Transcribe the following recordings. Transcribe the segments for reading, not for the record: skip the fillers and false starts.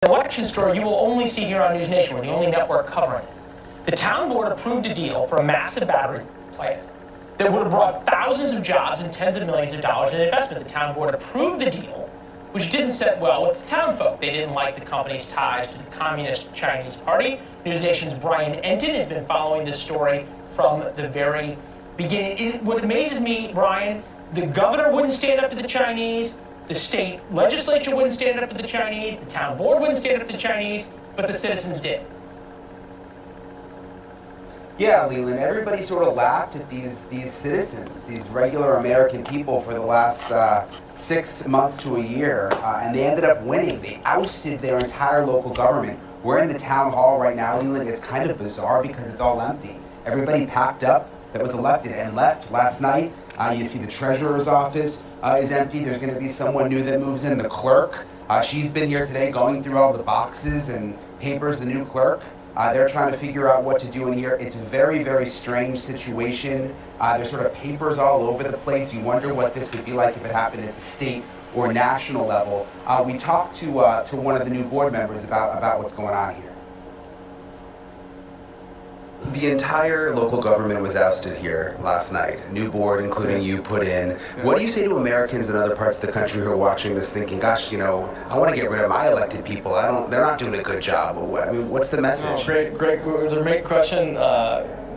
election story you will only see here on News Nation. We're the only network covering it. The town board approved a deal for a massive battery plant that would have brought thousands of jobs and tens of millions of dollars in investment. The town board approved the deal, which didn't sit well with the town folk. They didn't like the company's ties to the Communist Chinese Party. News Nation's Brian Enton has been following this story from the very beginning. What amazes me, Brian, the governor wouldn't stand up to the Chinese, the state legislature wouldn't stand up to the Chinese, the town board wouldn't stand up to the Chinese, but the citizens did. Yeah, Leland, everybody sort of laughed at these citizens, these regular American people for the last 6 months to a year, and they ended up winning. They ousted their entire local government. We're in the town hall right now, Leland. It's kind of bizarre because it's all empty. Everybody packed up that was elected and left last night. You see the treasurer's office is empty. There's going to be someone new that moves in, the clerk. She's been here today going through all the boxes and papers, the new clerk. They're trying to figure out what to do in here. It's a very, very strange situation. There's sort of papers all over the place. You wonder what this would be like if it happened at the state or national level. We talked to one of the new board members about what's going on here. The entire local government was ousted here last night. New board, including you, put in. What do you say to Americans in other parts of the country who are watching this thinking, gosh, you know, I want to get rid of my elected people. They're not doing a good job. I mean, what's the message? Oh, great. The great question.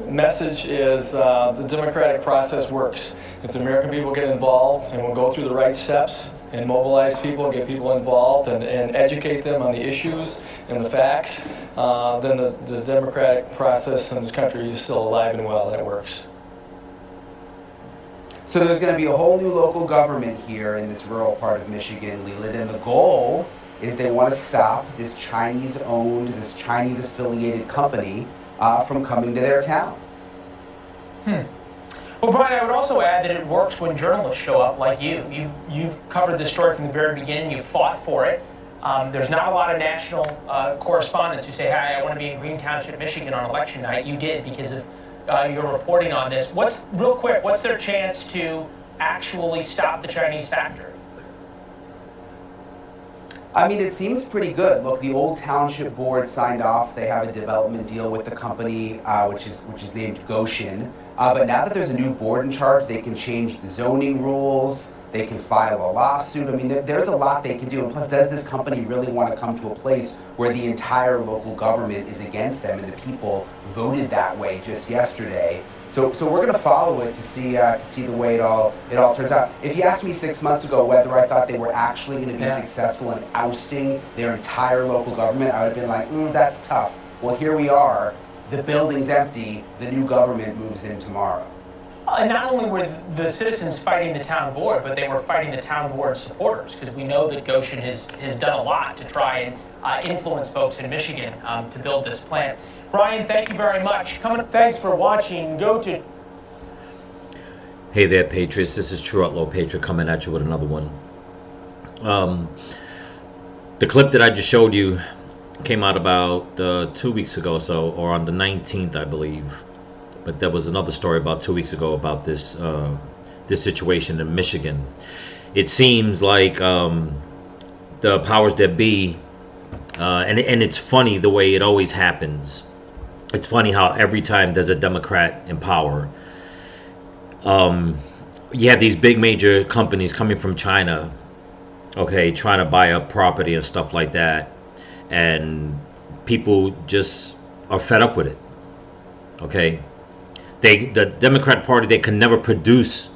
Message is the democratic process works. If the American people get involved and will go through the right steps and mobilize people, get people involved and educate them on the issues and the facts, then the democratic process in this country is still alive and well, and it works. So there's going to be a whole new local government here in this rural part of Michigan, Leland, and the goal is they want to stop this Chinese-owned, this Chinese-affiliated company from coming to their town. Well, Brian, I would also add that it works when journalists show up like you. You've covered this story from the very beginning. You fought for it. There's not a lot of national correspondents who say, hey, I want to be in Green Township, Michigan on election night. You did because of your reporting on this. Real quick, what's their chance to actually stop the Chinese factory? I mean, it seems pretty good. Look, the old township board signed off. They have a development deal with the company, which is named Goshen. But now that there's a new board in charge, they can change the zoning rules. They can file a lawsuit. I mean, there's a lot they can do. And plus, does this company really want to come to a place where the entire local government is against them and the people voted that way just yesterday? So we're going to follow it to see the way it all turns out. If you asked me 6 months ago whether I thought they were actually going to be successful in ousting their entire local government, I would have been like, that's tough. Well, here we are. The building's empty. The new government moves in tomorrow. And not only were the citizens fighting the town board, but they were fighting the town board supporters, because we know that Goshen has done a lot to try and influence folks in Michigan to build this plant. Brian, thank you very much. Thanks for watching. Go to... Hey there, Patriots. This is True Outlaw Patriot coming at you with another one. The clip that I just showed you came out about 2 weeks ago, or on the 19th, I believe. But there was another story about 2 weeks ago about this situation in Michigan. It seems like the powers that be, and it's funny the way it always happens. It's funny how every time there's a Democrat in power, you have these big major companies coming from China, okay, trying to buy up property and stuff like that, and people just are fed up with it, okay? The Democrat Party, they can never produce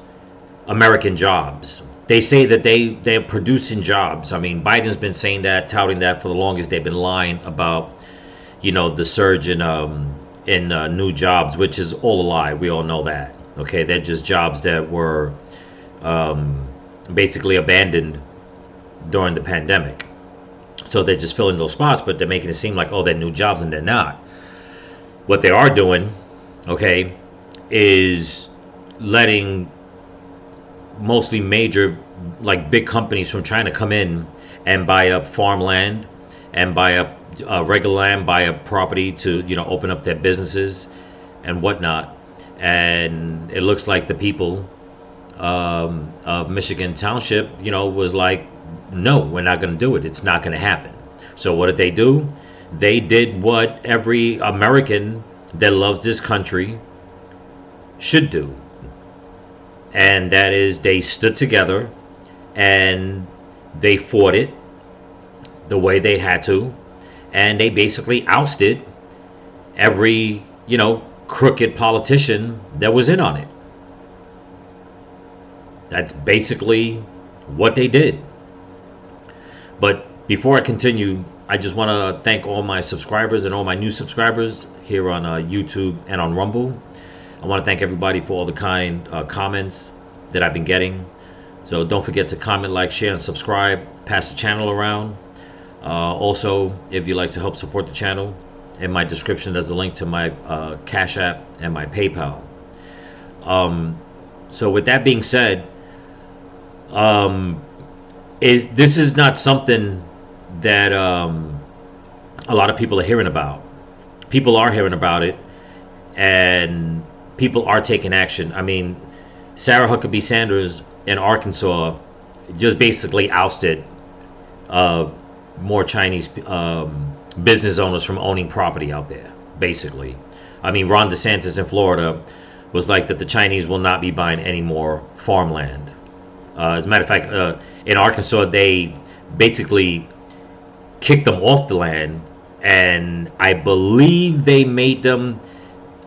American jobs. They say that they're producing jobs. I mean, Biden's been saying that, touting that for the longest. They've been lying about, the surge in new jobs, which is all a lie. We all know that. Okay, they're just jobs that were basically abandoned during the pandemic. So they're just filling those spots, but they're making it seem like, they're new jobs, and they're not. What they are doing, okay, is letting mostly major, like big companies from China come in and buy up farmland and buy up regular land, buy up property to, open up their businesses and whatnot. And it looks like the people of Michigan Township, was like, no, we're not going to do it. It's not going to happen. So what did they do? They did what every American that loves this country should do. And that is they stood together and they fought it the way they had to. And they basically ousted every, crooked politician that was in on it. That's basically what they did. But before I continue, I just want to thank all my subscribers and all my new subscribers here on YouTube and on Rumble. I want to thank everybody for all the kind comments that I've been getting. So don't forget to comment, like, share, and subscribe. Pass the channel around. Also, if you'd like to help support the channel, in my description there's a link to my Cash App and my PayPal. So with that being said, this is not something that a lot of people are hearing about. People are hearing about it, and people are taking action. I mean, Sarah Huckabee Sanders in Arkansas just basically ousted more Chinese business owners from owning property out there, basically. I mean, Ron DeSantis in Florida was like that the Chinese will not be buying any more farmland. As a matter of fact, in Arkansas, they basically kicked them off the land, and I believe they made them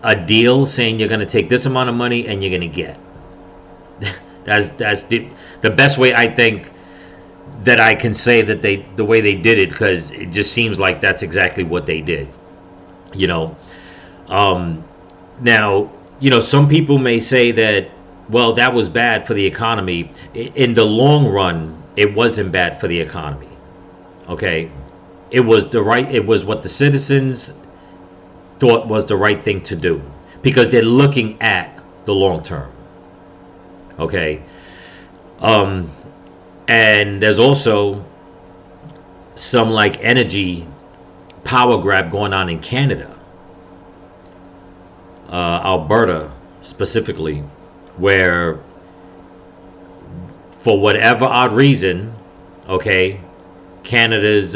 a deal saying you're going to take this amount of money and you're going to get. That's the best way I think that I can say that the way they did it, because it just seems like that's exactly what they did. Now, some people may say that, well, that was bad for the economy. In the long run, it wasn't bad for the economy. Okay, it was what the citizens thought was the right thing to do, because they're looking at the long term. Okay, and there's also some energy power grab going on in Canada, Alberta specifically, where for whatever odd reason, okay, Canada's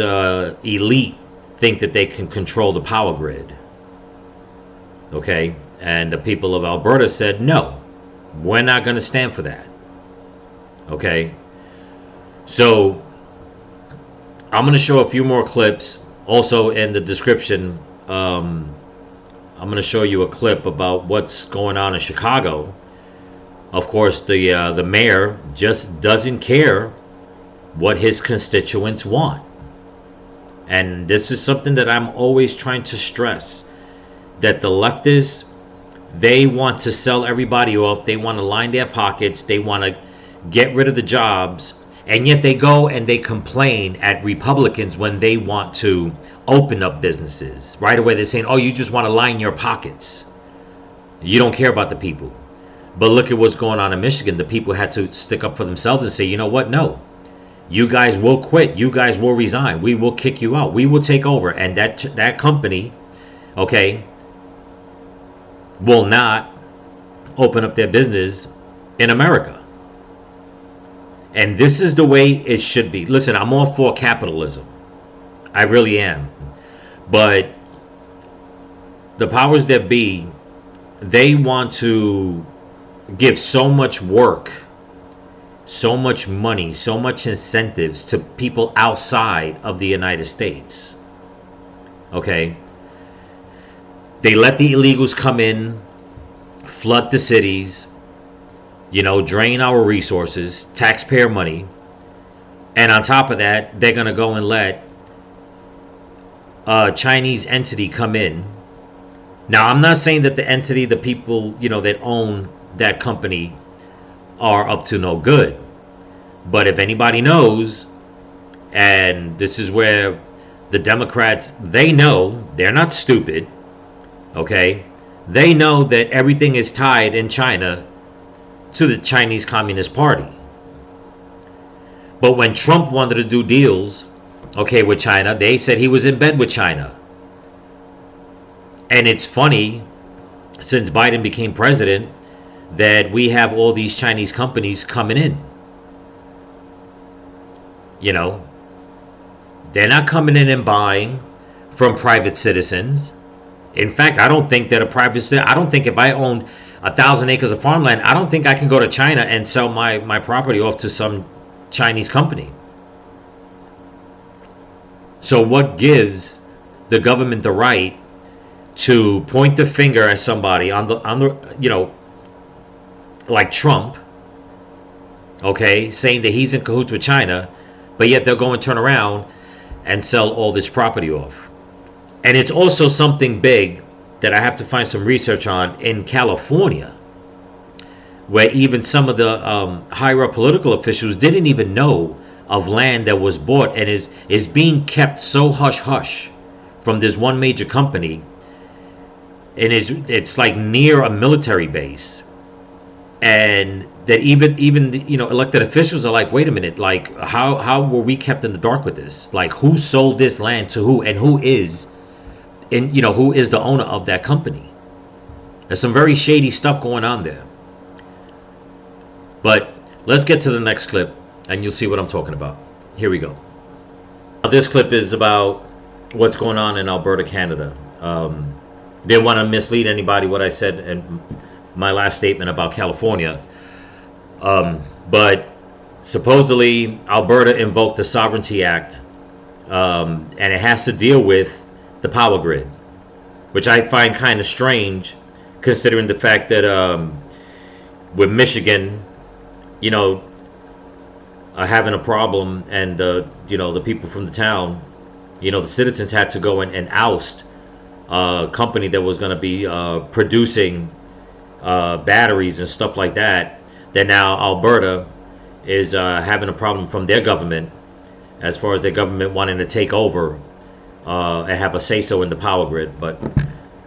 elite think that they can control the power grid. Okay, and the people of Alberta said, no, we're not going to stand for that. Okay, so I'm going to show a few more clips. Also in the description, I'm going to show you a clip about what's going on in Chicago. Of course, the mayor just doesn't care what his constituents want. And this is something that I'm always trying to stress, that the leftists, they want to sell everybody off. They want to line their pockets. They want to get rid of the jobs. And yet they go and they complain at Republicans when they want to open up businesses. Right away they're saying, oh, you just want to line your pockets. You don't care about the people. But look at what's going on in Michigan. The people had to stick up for themselves and say, you know what? No. You guys will quit. You guys will resign. We will kick you out. We will take over. And that company, okay, will not open up their business in America. And this is the way it should be. Listen, I'm all for capitalism. I really am. But the powers that be, they want to give so much work, so much money, so much incentives to people outside of the United States. Okay? They let the illegals come in, flood the cities, drain our resources, taxpayer money. And on top of that, they're going to go and let a Chinese entity come in. Now, I'm not saying that the entity, the people, that own that company are up to no good. But if anybody knows, and this is where the Democrats, they know, they're not stupid, okay? They know that everything is tied in China to the Chinese Communist Party. But when Trump wanted to do deals, okay, with China, they said he was in bed with China. And it's funny, since Biden became president, that we have all these Chinese companies coming in. They're not coming in and buying from private citizens. In fact, I don't think that I don't think if I owned 1,000 acres of farmland, I don't think I can go to China and sell my property off to some Chinese company. So what gives the government the right to point the finger at somebody on the like Trump, okay, saying that he's in cahoots with China, but yet they'll go and turn around and sell all this property off? And it's also something big that I have to find some research on in California, where even some of the higher up political officials didn't even know of land that was bought and is being kept so hush hush from this one major company, and it's like near a military base, and that even elected officials are like, wait a minute, like how were we kept in the dark with this? Like, who sold this land to who, and who is the owner of that company? There's some very shady stuff going on there. But let's get to the next clip and you'll see what I'm talking about. Here we go. This clip is about what's going on in Alberta, Canada. Didn't want to mislead anybody what I said in my last statement about California. But supposedly Alberta invoked the Sovereignty Act, and it has to deal with the power grid, which I find kind of strange, considering the fact that with Michigan, are having a problem, and the people from the town, the citizens had to go in and oust a company that was going to be producing batteries and stuff like that. That now Alberta is having a problem from their government, as far as their government wanting to take over and have a say-so in the power grid. But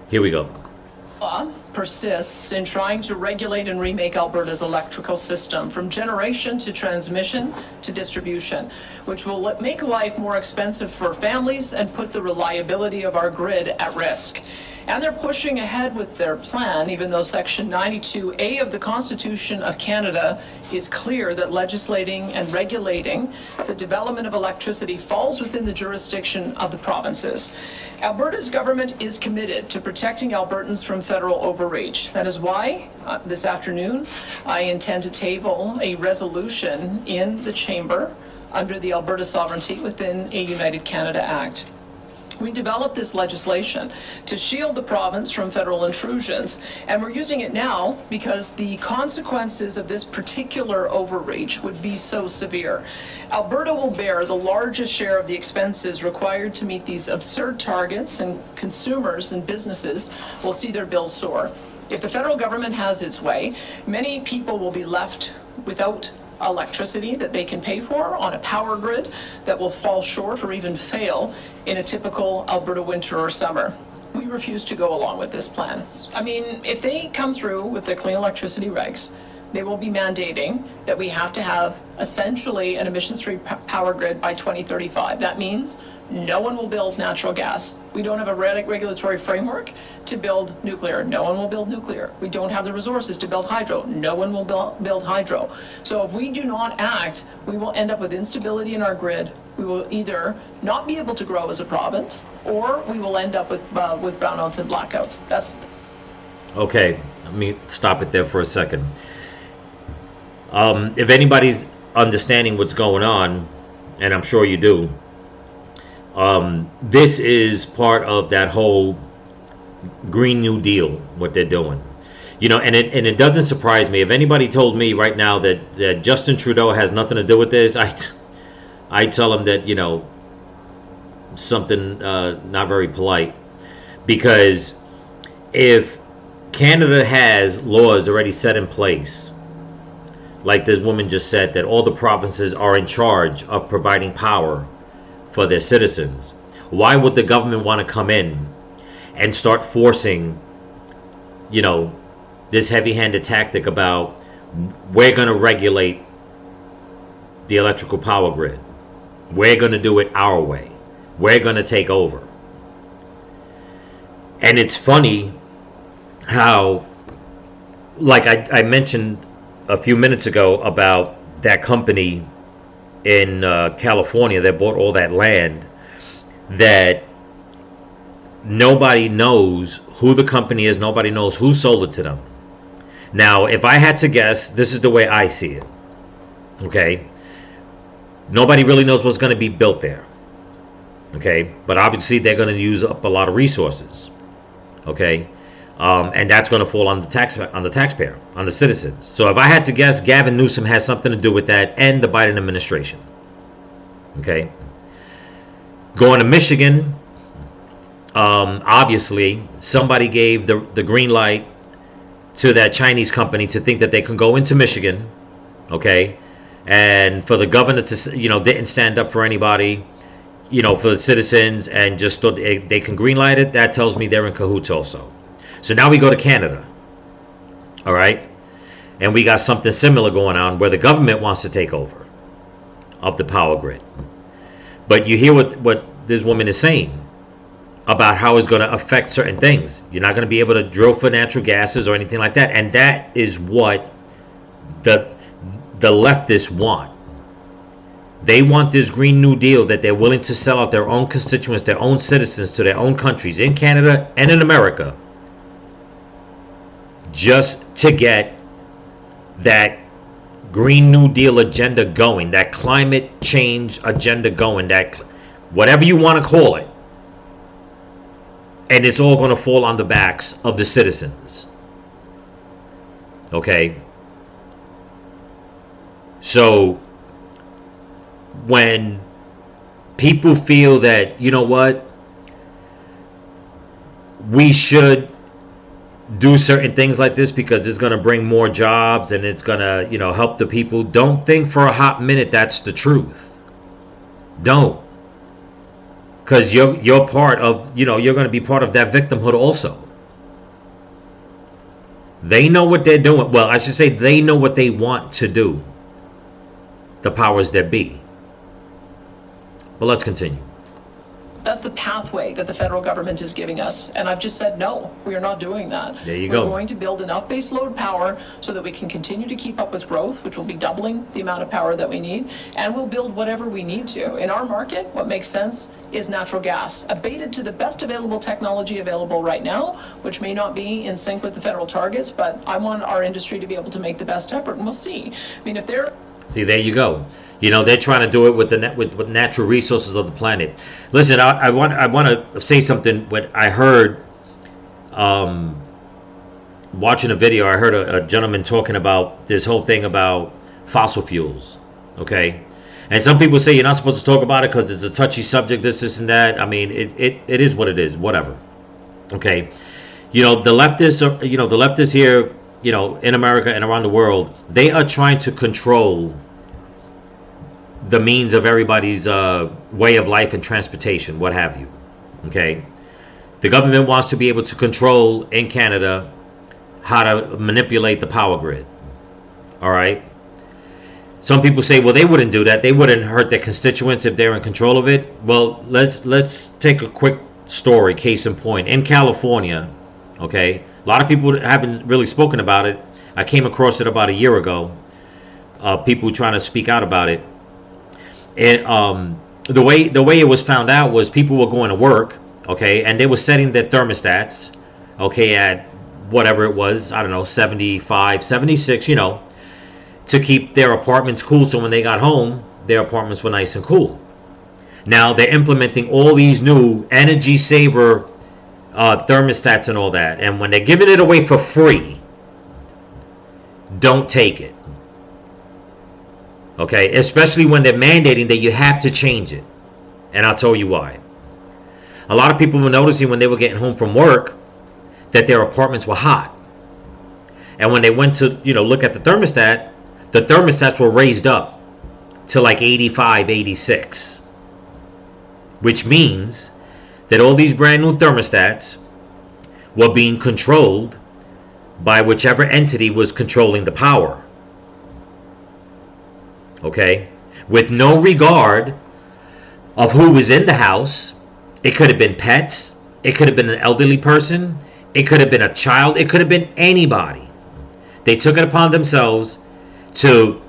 here we go. Law persists in trying to regulate and remake Alberta's electrical system from generation to transmission to distribution, which will make life more expensive for families and put the reliability of our grid at risk. And they're pushing ahead with their plan, even though Section 92A of the Constitution of Canada is clear that legislating and regulating the development of electricity falls within the jurisdiction of the provinces. Alberta's government is committed to protecting Albertans from federal overreach. That is why this afternoon I intend to table a resolution in the chamber under the Alberta Sovereignty within a United Canada Act. We developed this legislation to shield the province from federal intrusions, and we're using it now because the consequences of this particular overreach would be so severe. Alberta will bear the largest share of the expenses required to meet these absurd targets, and consumers and businesses will see their bills soar. If the federal government has its way, many people will be left without electricity that they can pay for on a power grid that will fall short or even fail in a typical Alberta winter or summer. We refuse to go along with this plan. I mean, if they come through with the clean electricity regs, they will be mandating that we have to have essentially an emissions-free power grid by 2035. That means no one will build natural gas. We don't have a regulatory framework to build nuclear. No one will build nuclear. We don't have the resources to build hydro. No one will build hydro. So if we do not act, we will end up with instability in our grid. We will either not be able to grow as a province, or we will end up with brownouts and blackouts. Okay, let me stop it there for a second. If anybody's understanding what's going on, and I'm sure you do, this is part of that whole Green New Deal, what they're doing. And it doesn't surprise me. If anybody told me right now that Justin Trudeau has nothing to do with this, I tell him that, something not very polite. Because if Canada has laws already set in place, like this woman just said, that all the provinces are in charge of providing power for their citizens, why would the government want to come in and start forcing, this heavy-handed tactic about, we're going to regulate the electrical power grid, we're going to do it our way, we're going to take over? And it's funny how, like I mentioned a few minutes ago about that company in California that bought all that land that nobody knows who the company is. Nobody knows who sold it to them. Now, if I had to guess, this is the way I see it. Okay? Nobody really knows what's going to be built there. Okay? But obviously, they're going to use up a lot of resources. Okay? And that's going to fall on the taxpayer, on the citizens. So if I had to guess, Gavin Newsom has something to do with that, and the Biden administration. Okay? Going to Michigan, obviously, somebody gave the green light to that Chinese company to think that they can go into Michigan, okay, and for the governor to, didn't stand up for anybody, for the citizens, and just thought they can green light it. That tells me they're in cahoots also. So now we go to Canada, all right, and we got something similar going on where the government wants to take over of the power grid. But you hear what this woman is saying about how it's going to affect certain things. You're not going to be able to drill for natural gases or anything like that. And that is what the leftists want. They want this Green New Deal that they're willing to sell out their own constituents, their own citizens to their own countries in Canada and in America, just to get that Green New Deal agenda going, that climate change agenda going, that whatever you want to call it. And it's all going to fall on the backs of the citizens. Okay? So, when people feel that, you know what, we should do certain things like this because it's going to bring more jobs and it's going to, help the people, don't think for a hot minute that's the truth. Don't. Because you're part of, you're going to be part of that victimhood also. They know what they're doing. Well, I should say they know what they want to do. The powers that be. But let's continue. That's the pathway that the federal government is giving us. And I've just said, no, we are not doing that. There you go. We're going to build enough base load power so that we can continue to keep up with growth, which will be doubling the amount of power that we need. And we'll build whatever we need to. In our market, what makes sense is natural gas, abated to the best available technology available right now, which may not be in sync with the federal targets, but I want our industry to be able to make the best effort, and we'll see. I mean, if they're... See, there you go. They're trying to do it with with natural resources of the planet. Listen, I want to say something. What I heard, watching a video, I heard a gentleman talking about this whole thing about fossil fuels. Okay, and some people say you're not supposed to talk about it because it's a touchy subject. This, and that. I mean, it is what it is. Whatever. Okay, the leftists are, the leftists here, in America and around the world, they are trying to control the means of everybody's way of life and transportation, what have you. Okay, the government wants to be able to control in Canada how to manipulate the power grid. All right. Some people say, well, they wouldn't do that. They wouldn't hurt their constituents if they're in control of it. Well, let's take a quick story. Case in point, in California. Okay, a lot of people haven't really spoken about it. I came across it about a year ago. People trying to speak out about it. And the way it was found out was people were going to work, okay, and they were setting their thermostats, okay, at whatever it was, I don't know, 75, 76, to keep their apartments cool. So when they got home, their apartments were nice and cool. Now they're implementing all these new energy saver thermostats and all that. And when they're giving it away for free, don't take it. Okay, especially when they're mandating that you have to change it. And I'll tell you why. A lot of people were noticing when they were getting home from work that their apartments were hot. And when they went to, look at the thermostats were raised up to like 85, 86. Which means that all these brand new thermostats were being controlled by whichever entity was controlling the power. Okay, with no regard of who was in the house. It could have been pets, it could have been an elderly person, it could have been a child, it could have been anybody. They took it upon themselves to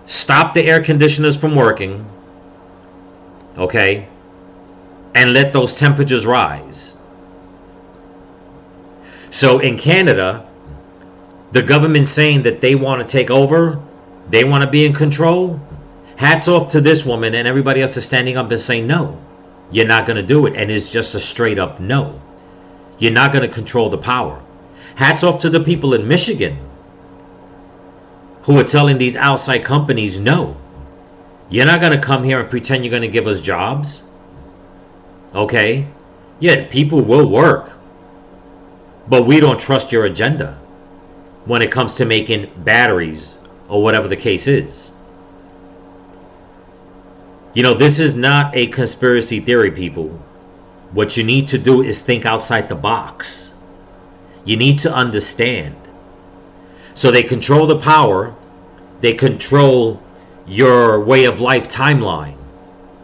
stop the air conditioners from working, okay, and let those temperatures rise. So in Canada, the government saying that they want to take over, they want to be in control. Hats off to this woman, and everybody else is standing up and saying, no, you're not going to do it. And it's just a straight up no. You're not going to control the power. Hats off to the people in Michigan who are telling these outside companies, no, you're not going to come here and pretend you're going to give us jobs. Okay? Yeah, people will work, but we don't trust your agenda when it comes to making batteries or whatever the case is. You know, this is not a conspiracy theory, people. What you need to do is think outside the box. You need to understand. So they control the power. They control your way of life timeline.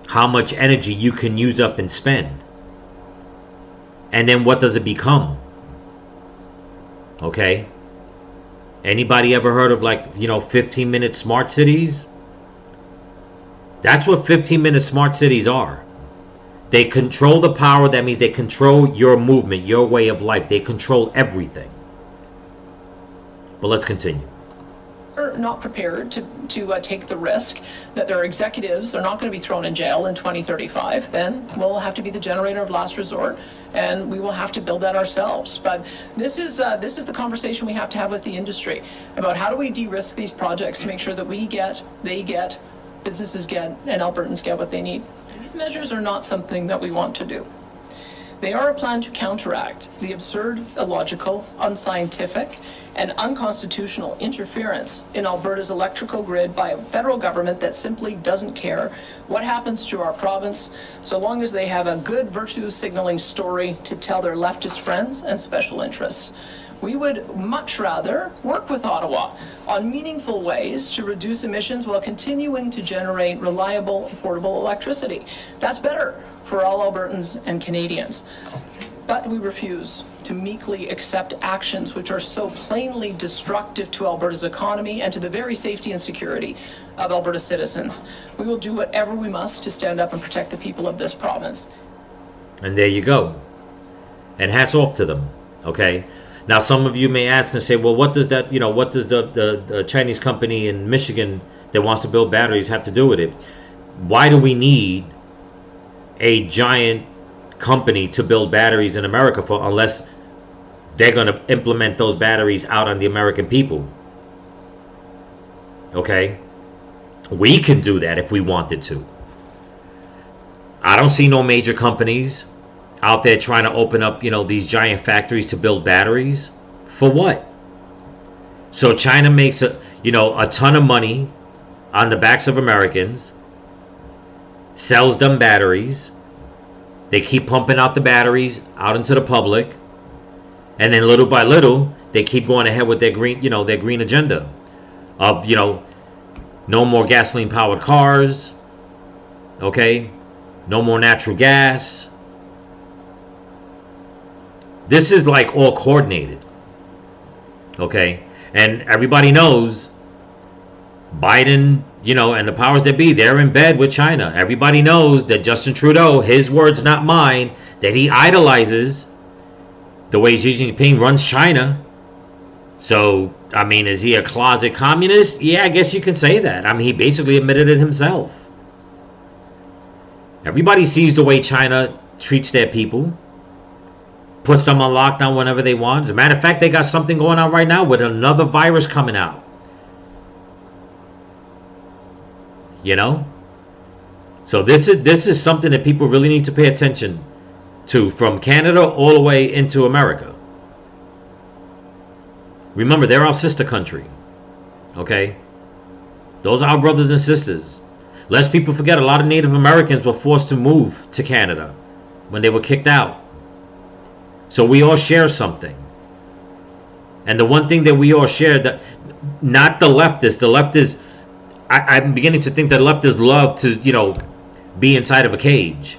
How much energy you can use up and spend. And then what does it become? Okay? Anybody ever heard of 15-minute smart cities? That's what 15-minute smart cities are. They control the power. That means they control your movement, your way of life. They control everything. But let's continue. Are not prepared to take the risk that their executives are not going to be thrown in jail in 2035, then we'll have to be the generator of last resort, and we will have to build that ourselves. But this is the conversation we have to have with the industry about how do we de-risk these projects to make sure that they get, businesses get, and Albertans get what they need. These measures are not something that we want to do. They are a plan to counteract the absurd, illogical, unscientific, and unconstitutional interference in Alberta's electrical grid by a federal government that simply doesn't care what happens to our province, so long as they have a good virtue signaling story to tell their leftist friends and special interests. We would much rather work with Ottawa on meaningful ways to reduce emissions while continuing to generate reliable, affordable electricity. That's better for all Albertans and Canadians. But we refuse to meekly accept actions which are so plainly destructive to Alberta's economy and to the very safety and security of Alberta citizens. We will do whatever we must to stand up and protect the people of this province. And there you go. And hats off to them. Okay? Now, some of you may ask and say, well, what does that, what does the Chinese company in Michigan that wants to build batteries have to do with it? Why do we need a giant company to build batteries in America for, unless they're going to implement those batteries out on the American people? Okay? We can do that if we wanted to. I don't see no major companies out there trying to open up, these giant factories to build batteries. For what? So China makes a ton of money on the backs of Americans, sells them batteries. They keep pumping out the batteries out into the public, and then little by little, they keep going ahead with their green agenda of, no more gasoline-powered cars. Okay, no more natural gas. This is like all coordinated. Okay, and everybody knows Biden, and the powers that be, they're in bed with China. Everybody knows that Justin Trudeau, his words, not mine, that he idolizes the way Xi Jinping runs China. So, is he a closet communist? Yeah, I guess you can say that. He basically admitted it himself. Everybody sees the way China treats their people, puts them on lockdown whenever they want. As a matter of fact, they got something going on right now with another virus coming out. So this is something that people really need to pay attention to, from Canada all the way into America. Remember, they're our sister country. Okay? Those are our brothers and sisters. Lest people forget, a lot of Native Americans were forced to move to Canada when they were kicked out. So we all share something. And the one thing that we all share, that not the leftists, I'm beginning to think that leftists love to, be inside of a cage.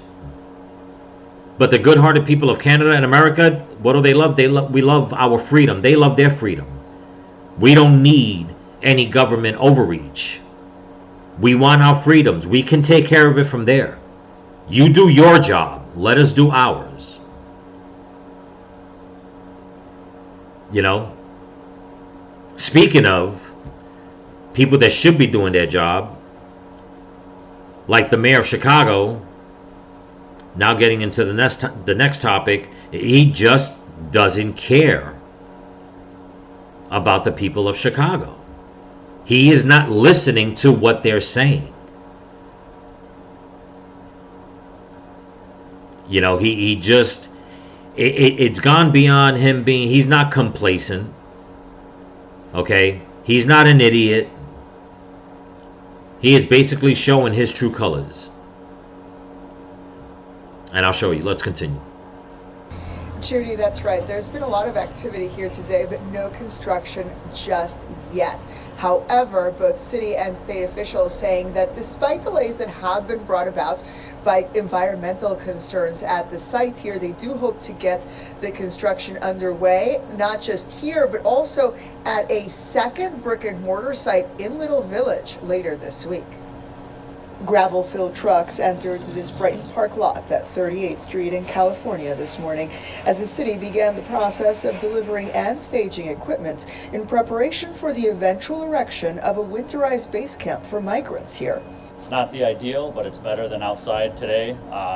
But the good-hearted people of Canada and America, what do they love? We love our freedom. They love their freedom. We don't need any government overreach. We want our freedoms. We can take care of it from there. You do your job. Let us do ours. You know? Speaking of people that should be doing their job, like the mayor of Chicago, now getting into the next topic, he just doesn't care about the people of Chicago. He is not listening to what they're saying. You know, he just, it's gone beyond him being, he's not complacent. Okay? He's not an idiot. He is basically showing his true colors. And I'll show you. Let's continue. Judy, that's right. There's been a lot of activity here today, but no construction just yet. However, both city and state officials saying that despite delays that have been brought about by environmental concerns at the site here, they do hope to get the construction underway, not just here, but also at a second brick and mortar site in Little Village later this week. Gravel-filled trucks entered this Brighton Park lot at 38th Street in California this morning as the city began the process of delivering and staging equipment in preparation for the eventual erection of a winterized base camp for migrants here. It's not the ideal, but it's better than outside today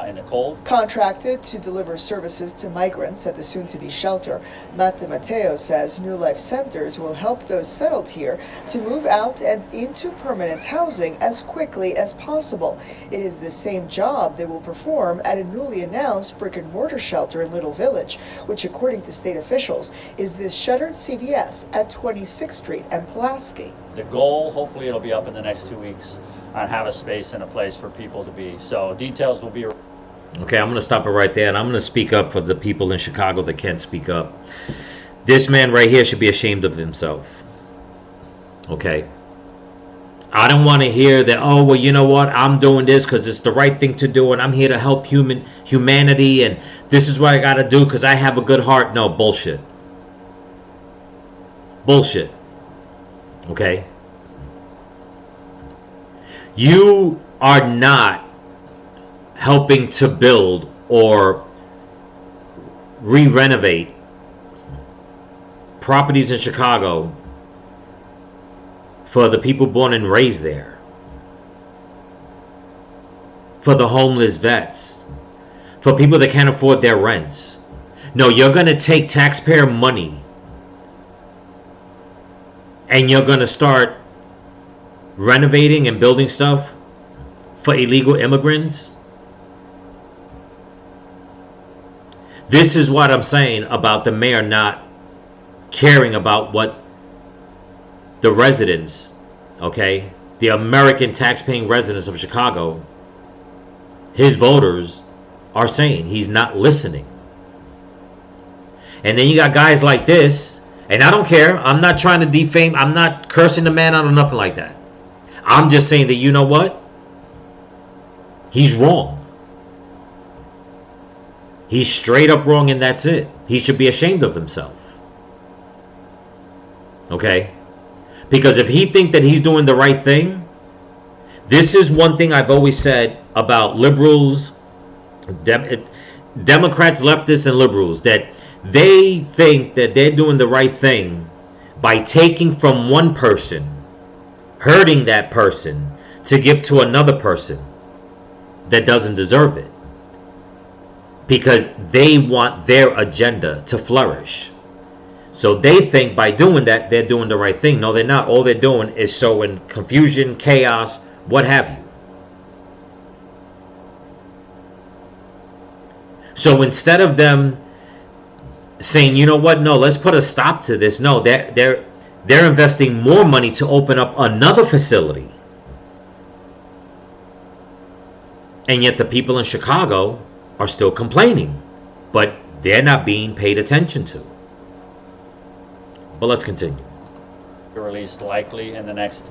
in the cold. Contracted to deliver services to migrants at the soon-to-be shelter, Matt Mateo says New Life Centers will help those settled here to move out and into permanent housing as quickly as possible. It is the same job they will perform at a newly announced brick-and-mortar shelter in Little Village, which, according to state officials, is this shuttered CVS at 26th Street and Pulaski. The goal, hopefully it'll be up in the next 2 weeks, and have a space and a place for people to be. So details will be... Okay, I'm going to stop it right there, and I'm going to speak up for the people in Chicago that can't speak up. This man right here should be ashamed of himself. Okay? I don't want to hear that, oh, well, you know what? I'm doing this because it's the right thing to do, and I'm here to help humanity, and this is what I got to do because I have a good heart. No, bullshit. Bullshit. Okay? You are not helping to build or re-renovate properties in Chicago for the people born and raised there, for the homeless vets, for people that can't afford their rents. No, you're going to take taxpayer money and you're going to start renovating and building stuff for illegal immigrants. This is what I'm saying about the mayor not caring about what the residents, okay, the American tax-paying residents of Chicago, his voters, are saying. He's not listening. And then you got guys like this, and I don't care. I'm not trying to defame. I'm not cursing the man out or nothing like that. I'm just saying that, you know what? He's wrong. He's straight up wrong, and that's it. He should be ashamed of himself. Okay? Because if he thinks that he's doing the right thing, this is one thing I've always said about liberals, Democrats, leftists, and liberals, that they think that they're doing the right thing by taking from one person, hurting that person, to give to another person that doesn't deserve it, because they want their agenda to flourish. So they think by doing that, they're doing the right thing. No, they're not. All they're doing is sowing confusion, chaos, what have you. So instead of them saying, you know what, no, let's put a stop to this. No, they're investing more money to open up another facility. And yet the people in Chicago are still complaining, but they're not being paid attention to. But let's continue. Released likely in the next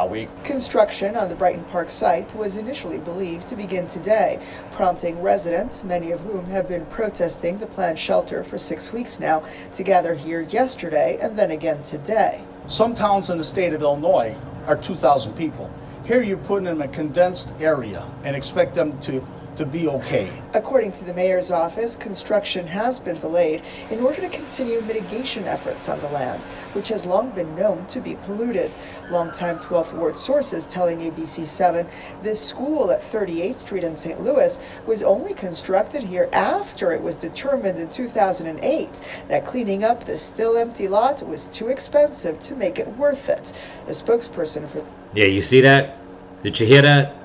week. Construction on the Brighton Park site was initially believed to begin today, prompting residents, many of whom have been protesting the planned shelter for 6 weeks now, to gather here yesterday and then again today. Some towns in the state of Illinois are 2,000 people. Here you're putting them in a condensed area and expect them to to be okay. According to the mayor's office, construction has been delayed in order to continue mitigation efforts on the land, which has long been known to be polluted. Longtime 12th Ward sources telling ABC7 this school at 38th Street in St. Louis was only constructed here after it was determined in 2008 that cleaning up the still empty lot was too expensive to make it worth it. A spokesperson for... Yeah, you see that? Did you hear that?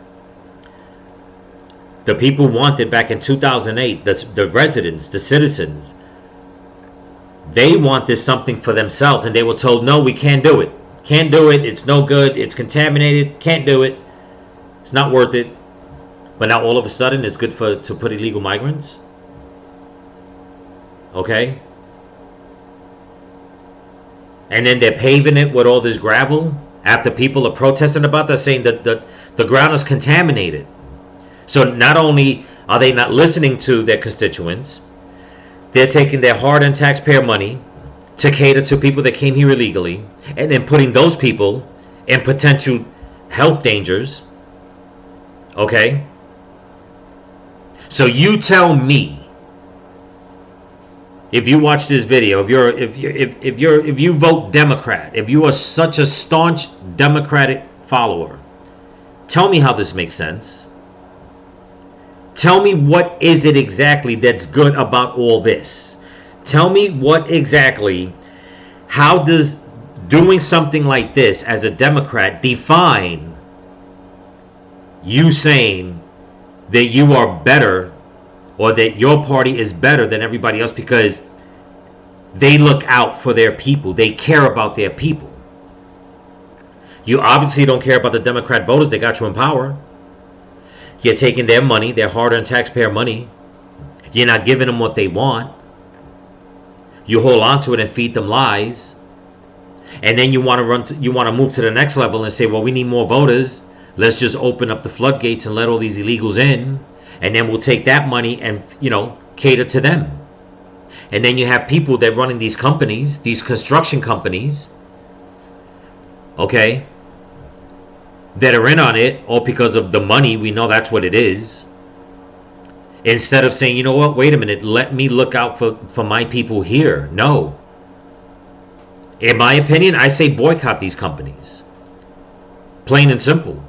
The people wanted back in 2008, the residents, the citizens, they wanted something for themselves, and they were told, no, we can't do it. Can't do it. It's no good. It's contaminated. Can't do it. It's not worth it. But now all of a sudden it's good to put illegal migrants? Okay? And then they're paving it with all this gravel after people are protesting about that, saying that the ground is contaminated. So not only are they not listening to their constituents, they're taking their hard-earned taxpayer money to cater to people that came here illegally, and then putting those people in potential health dangers. Okay? So you tell me, if you watch this video, if you vote Democrat, if you are such a staunch Democratic follower, tell me how this makes sense. Tell me what is it exactly that's good about all this. Tell me what exactly, how does doing something like this as a Democrat define you saying that you are better, or that your party is better than everybody else because they look out for their people, they care about their people. You obviously don't care about the Democrat voters that got you in power. You're taking their money, their hard-earned taxpayer money. You're not giving them what they want. You hold on to it and feed them lies. And then you want to move to the next level and say, well, we need more voters. Let's just open up the floodgates and let all these illegals in. And then we'll take that money and, cater to them. And then you have people that running these companies, these construction companies, okay, that are in on it all because of the money. We know that's what it is. Instead of saying, you know what, wait a minute, let me look out for my people here. No. In my opinion, I say boycott these companies. Plain and simple.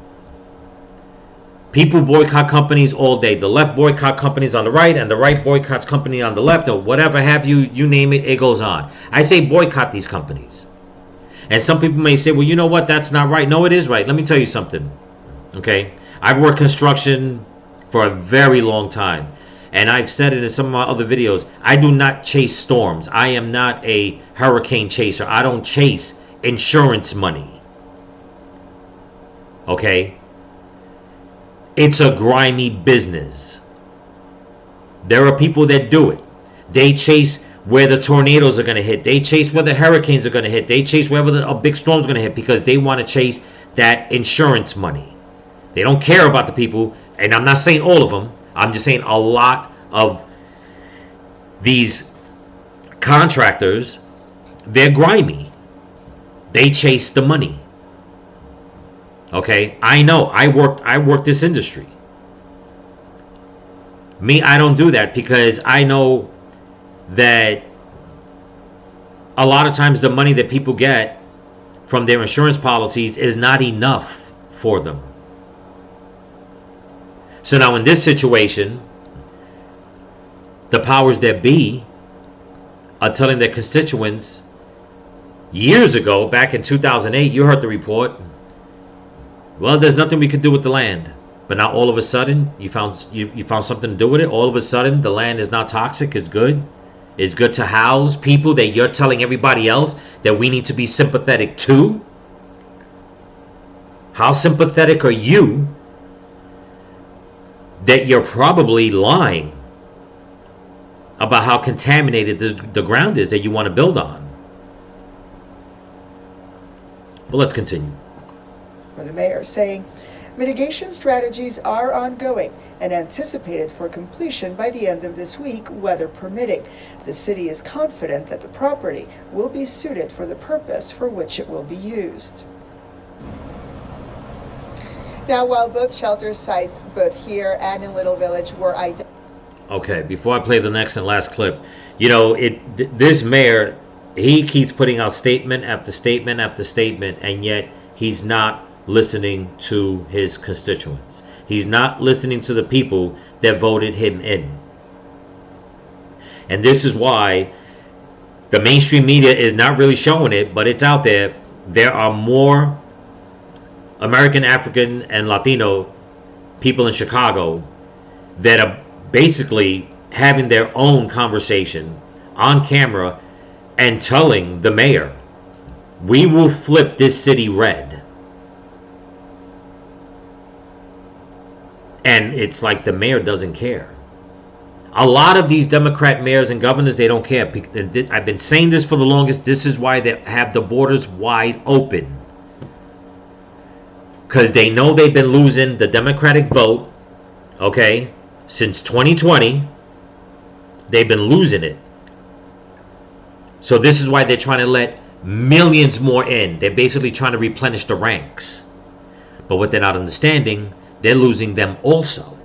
People boycott companies all day. The left boycott companies on the right, and the right boycotts company on the left, or whatever have you, you name it, it goes on. I say boycott these companies. And some people may say, well, you know what, that's not right. No, it is right. Let me tell you something. Okay? I've worked construction for a very long time. And I've said it in some of my other videos. I do not chase storms. I am not a hurricane chaser. I don't chase insurance money. Okay? It's a grimy business. There are people that do it. They chase where the tornadoes are going to hit. They chase where the hurricanes are going to hit. They chase wherever a big storm's going to hit because they want to chase that insurance money. They don't care about the people. And I'm not saying all of them. I'm just saying a lot of these contractors, they're grimy. They chase the money. Okay? I know. I worked this industry. Me, I don't do that because I know that a lot of times the money that people get from their insurance policies is not enough for them. So now in this situation, the powers that be are telling their constituents years ago, back in 2008, you heard the report, well, there's nothing we can do with the land. But now all of a sudden, you found something to do with it. All of a sudden, the land is not toxic, it's good. It's good to house people that you're telling everybody else that we need to be sympathetic to. How sympathetic are you that you're probably lying about how contaminated the ground is that you want to build on? But let's continue. For the mayor saying mitigation strategies are ongoing and anticipated for completion by the end of this week, weather permitting. The city is confident that the property will be suited for the purpose for which it will be used. Now, while both shelter sites, both here and in Little Village, were identified. Okay, before I play the next and last clip, you know, this mayor, he keeps putting out statement after statement after statement, and yet he's not listening to his constituents. He's not listening to the people that voted him in. And this is why the mainstream media is not really showing it, but it's out there. There are more American, African, and Latino people in Chicago that are basically having their own conversation on camera and telling the mayor, we will flip this city red. And it's like the mayor doesn't care. A lot of these Democrat mayors and governors, they don't care. I've been saying this for the longest. This is why they have the borders wide open. Because they know they've been losing the Democratic vote, okay, since 2020. They've been losing it. So this is why they're trying to let millions more in. They're basically trying to replenish the ranks. But what they're not understanding, they're losing them also.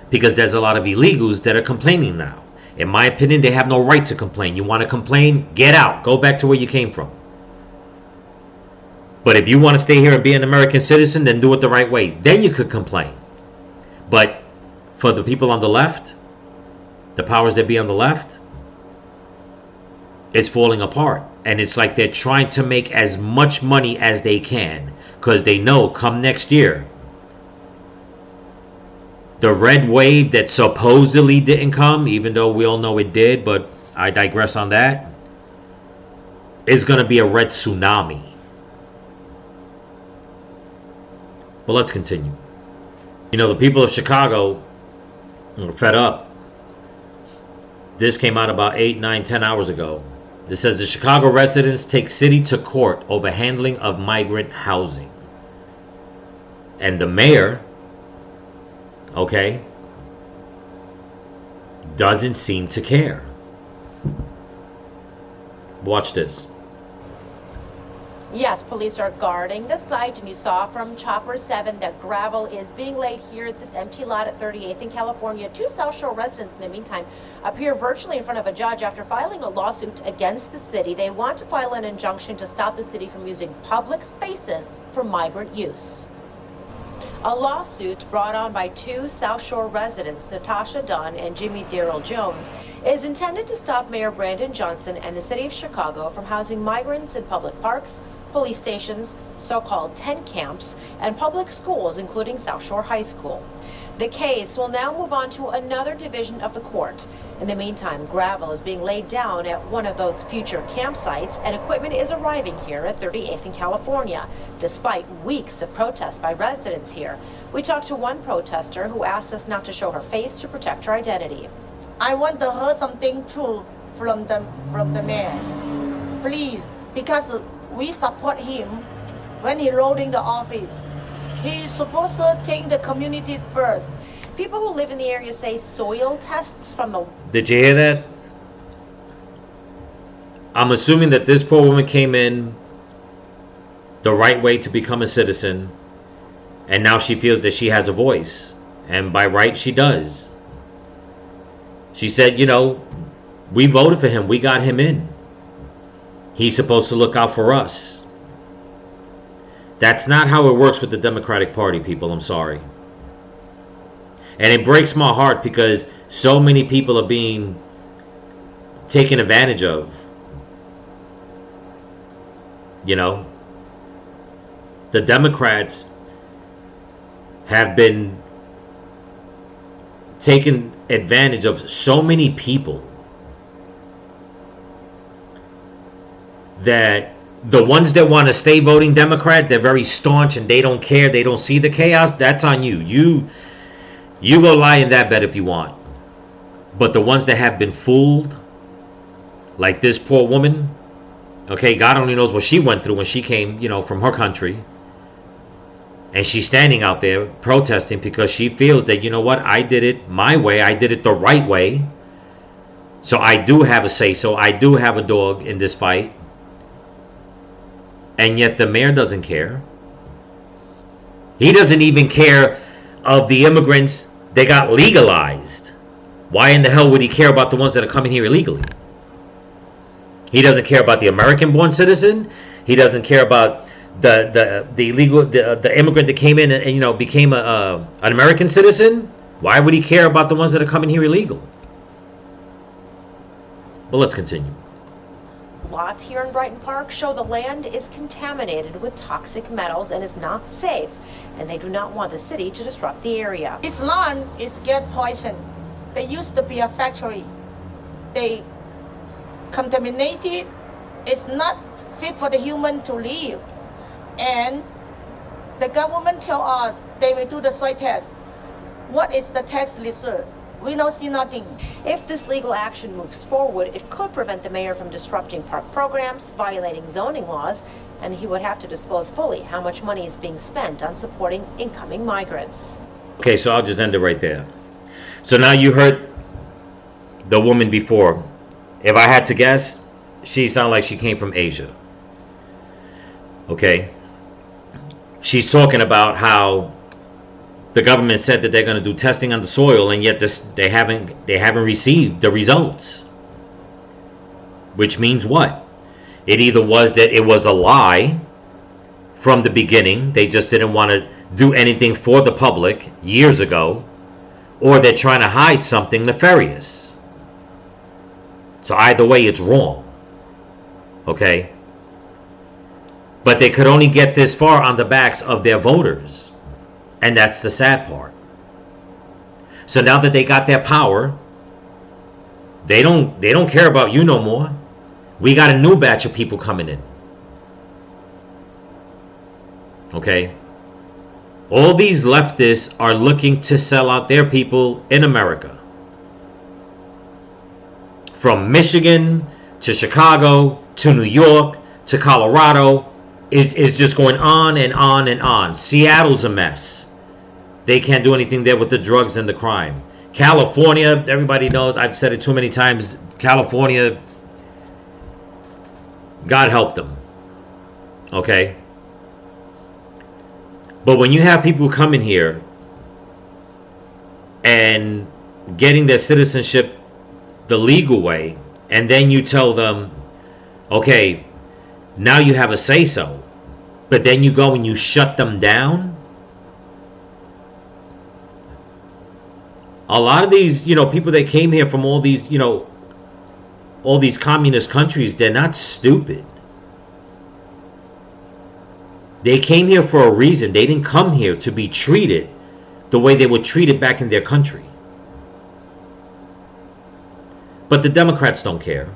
Because there's a lot of illegals that are complaining now. In my opinion, they have no right to complain. You want to complain? Get out. Go back to where you came from. But if you want to stay here and be an American citizen, then do it the right way. Then you could complain. But for the people on the left, the powers that be on the left, it's falling apart. And it's like they're trying to make as much money as they can. Because they know come next year, the red wave that supposedly didn't come, even though we all know it did, but I digress on that, is going to be a red tsunami. But let's continue. You know, the people of Chicago are fed up. This came out about 8, 9, 10 hours ago. It says the Chicago residents take city to court over handling of migrant housing. And the mayor, okay, doesn't seem to care. Watch this. Yes, police are guarding the site, and you saw from Chopper 7 that gravel is being laid here at this empty lot at 38th in California. 2 South Shore residents, in the meantime, appear virtually in front of a judge after filing a lawsuit against the city. They want to file an injunction to stop the city from using public spaces for migrant use. A lawsuit brought on by 2 South Shore residents, Natasha Dunn and Jimmy Darrell Jones, is intended to stop Mayor Brandon Johnson and the city of Chicago from housing migrants in public parks, police stations, so-called tent camps, and public schools, including South Shore High School. The case will now move on to another division of the court. In the meantime, gravel is being laid down at one of those future campsites, and equipment is arriving here at 38th in California, despite weeks of protests by residents here. We talked to one protester who asked us not to show her face to protect her identity. I want to hear something too from the mayor, please, because we support him when he rode in the office. He's supposed to take the community first. People who live in the area say soil tests from the... Did you hear that? I'm assuming that this poor woman came in the right way to become a citizen, and now she feels that she has a voice, and by right she does. She said, you know, we voted for him, we got him in. He's supposed to look out for us. That's not how it works with the Democratic Party, people. I'm sorry. And it breaks my heart because so many people are being taken advantage of. You know, the Democrats have been taking advantage of so many people that the ones that want to stay voting Democrat, they're very staunch and they don't care. They don't see the chaos. That's on you. You go lie in that bed if you want. But the ones that have been fooled, like this poor woman, okay, God only knows what she went through when she came, you know, from her country. And she's standing out there protesting because she feels that, you know what, I did it my way. I did it the right way. So I do have a say. So I do have a dog in this fight. And yet the mayor doesn't care. He doesn't even care of the immigrants that got legalized. Why in the hell would he care about the ones that are coming here illegally? He doesn't care about the American-born citizen. He doesn't care about the illegal the immigrant that came in and you know became an American citizen. Why would he care about the ones that are coming here illegal? But let's continue. Lots here in Brighton Park show the land is contaminated with toxic metals and is not safe, and they do not want the city to disrupt the area. This land is get poison. There used to be a factory. They contaminated. It's not fit for the human to live. And the government tell us they will do the soil test. What is the test result? We don't see nothing. If this legal action moves forward, it could prevent the mayor from disrupting park programs, violating zoning laws, and he would have to disclose fully how much money is being spent on supporting incoming migrants. Okay, so I'll just end it right there. So now you heard the woman before. If I had to guess, she sounded like she came from Asia. Okay. She's talking about how the government said that they're going to do testing on the soil, and yet they haven't received the results. Which means what? It either was that it was a lie from the beginning, they just didn't want to do anything for the public years ago, or they're trying to hide something nefarious. So either way, it's wrong. Okay? But they could only get this far on the backs of their voters. And that's the sad part. So now that they got their power, they don't care about you no more. We got a new batch of people coming in. Okay? All these leftists are looking to sell out their people in America. From Michigan to Chicago to New York to Colorado. It's just going on and on and on. Seattle's a mess. They can't do anything there with the drugs and the crime. California, everybody knows, I've said it too many times, California, God help them. Okay? But when you have people coming here and getting their citizenship the legal way, and then you tell them, okay, now you have a say-so, but then you go and you shut them down. A lot of these, people that came here from all these, all these communist countries, they're not stupid. They came here for a reason. They didn't come here to be treated the way they were treated back in their country. But the Democrats don't care.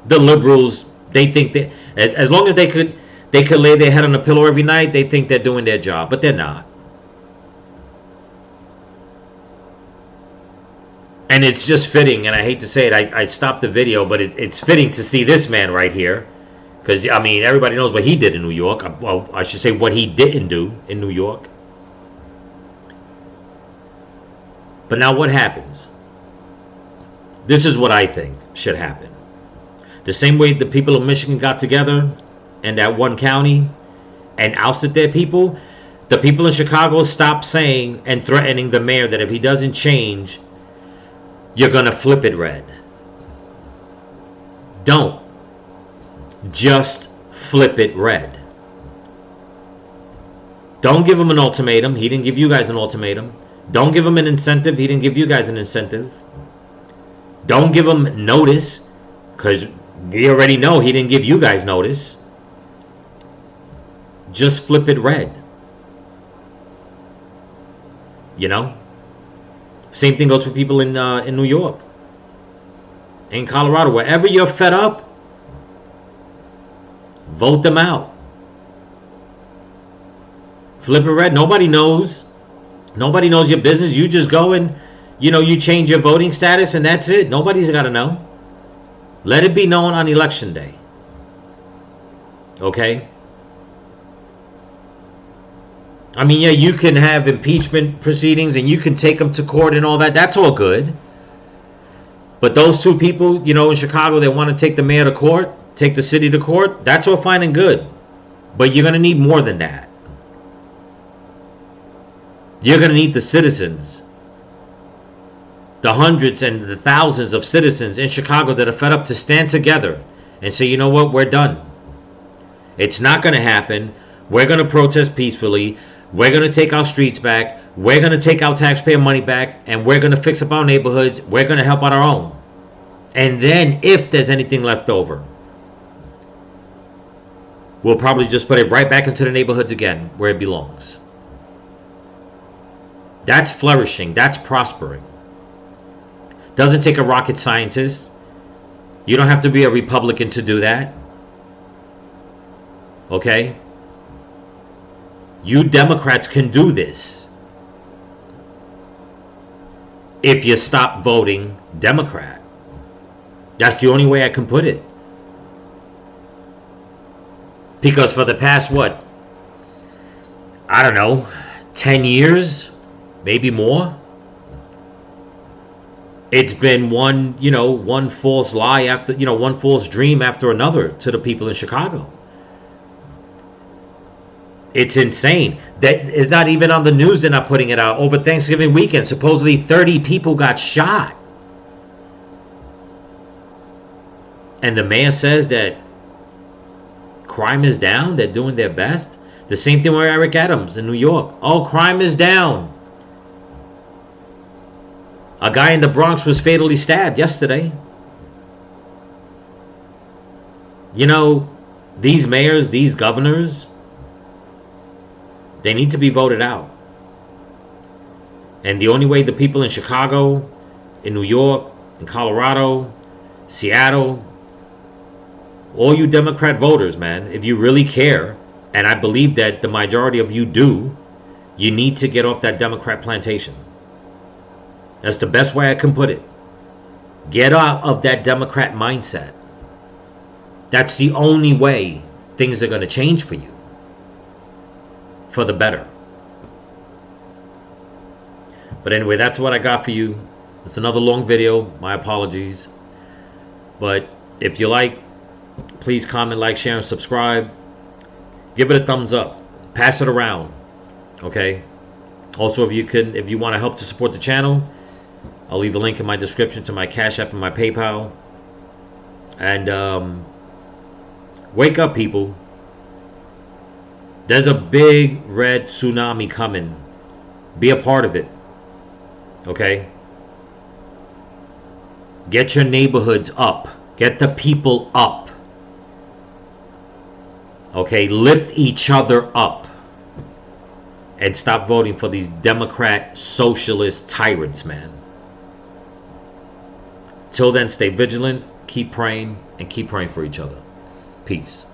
The liberals, they think that as long as they could lay their head on a pillow every night, they think they're doing their job, but they're not. And it's just fitting, and I hate to say it, I stopped the video, but it's fitting to see this man right here. Because, I mean, everybody knows what he did in New York. Well, I should say what he didn't do in New York. But now what happens? This is what I think should happen. The same way the people of Michigan got together in that one county and ousted their people, the people in Chicago stopped saying and threatening the mayor that if he doesn't change, you're going to flip it red. Don't. Just flip it red. Don't give him an ultimatum. He didn't give you guys an ultimatum. Don't give him an incentive. He didn't give you guys an incentive. Don't give him notice, because we already know he didn't give you guys notice. Just flip it red. Same thing goes for people in New York, in Colorado. Wherever you're fed up, vote them out. Flip it red. Nobody knows. Nobody knows your business. You just go and, you change your voting status and that's it. Nobody's got to know. Let it be known on election day. Okay? I mean, yeah, you can have impeachment proceedings and you can take them to court and all that. That's all good. But those two people, in Chicago, they want to take the mayor to court, take the city to court. That's all fine and good. But you're going to need more than that. You're going to need the citizens, the hundreds and the thousands of citizens in Chicago that are fed up, to stand together and say, you know what, we're done. It's not going to happen. We're going to protest peacefully. We're going to take our streets back. We're going to take our taxpayer money back, and we're going to fix up our neighborhoods. We're going to help out our own. And then if there's anything left over, we'll probably just put it right back into the neighborhoods again where it belongs. That's flourishing. That's prospering. Doesn't take a rocket scientist. You don't have to be a Republican to do that. Okay? You Democrats can do this if you stop voting Democrat. That's the only way I can put it. Because for the past, what? I don't know, 10 years? Maybe more? It's been one false lie after, one false dream after another to the people in Chicago. It's insane. That is not even on the news. They're not putting it out. Over Thanksgiving weekend, supposedly 30 people got shot. And the mayor says that crime is down. They're doing their best. The same thing with Eric Adams in New York. Oh, crime is down. A guy in the Bronx was fatally stabbed yesterday. These mayors, these governors, they need to be voted out. And the only way the people in Chicago, in New York, in Colorado, Seattle, all you Democrat voters, man, if you really care, and I believe that the majority of you do, you need to get off that Democrat plantation. That's the best way I can put it. Get out of that Democrat mindset. That's the only way things are going to change for you. For the better. But anyway, that's what I got for you. It's another long video. My apologies. But if you like, please comment, like, share, and subscribe. Give it a thumbs up. Pass it around. Okay? Also, if you want to help to support the channel, I'll leave a link in my description to my Cash App and my PayPal. And wake up, people. There's a big red tsunami coming. Be a part of it. Okay? Get your neighborhoods up. Get the people up. Okay? Lift each other up. And stop voting for these Democrat socialist tyrants, man. Till then, stay vigilant, keep praying, and keep praying for each other. Peace.